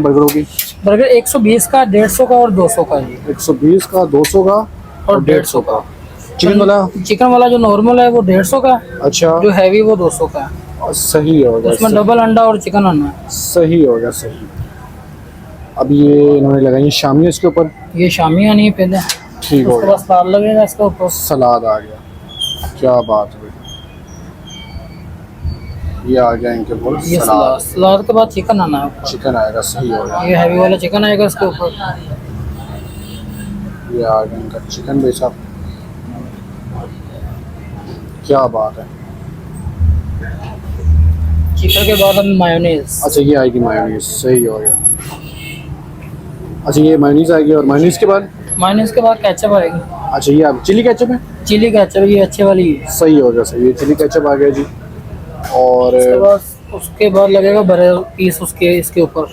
बर्गरों की? बर्गर 120 का, 150 का और 200 का जी। 120 का, 200 का और 150 का। चिकन वाला? चिकन वाला जो नॉर्मल है वो 150 का, अच्छा, जो हैवी वो 200 का है। सही हो गया, उसमें डबल अंडा और चिकन अंडा है। सही हो गया, सही। अब ये इन्होंने लगाई है शामी इसके ऊपर। ये शामी आनी है पहले, ठीक हो उसके गया, बाद सलाद लगेगा इसके ऊपर। सलाद आ गया, क्या बात है। ये आ गया इनके ऊपर ये सलाद, सलाद के बाद चिकन आना है ऊपर। चिकन आएगा, सही हो गया। ये हैवी वाला चिकन आएगा इसके ऊपर। ये आ गया इनका चिकन भाई साहब, क्या बात है। चिकन के बाद हम मायोनीज। अच्छा, ये आएगी मायोनीज, सही हो गया। अच्छा, ये मायोनीज आएगी और मायोनीज के बाद? मायोनीज के बाद केचप आएगी। अच्छा, ये आप चिली केचप है? चिली केचप, ये अच्छे वाली है। सही हो गया, सही। ये चिली केचप आ गया जी। और उसके बाद लगेगा बर्गर पीस उसके इसके ऊपर।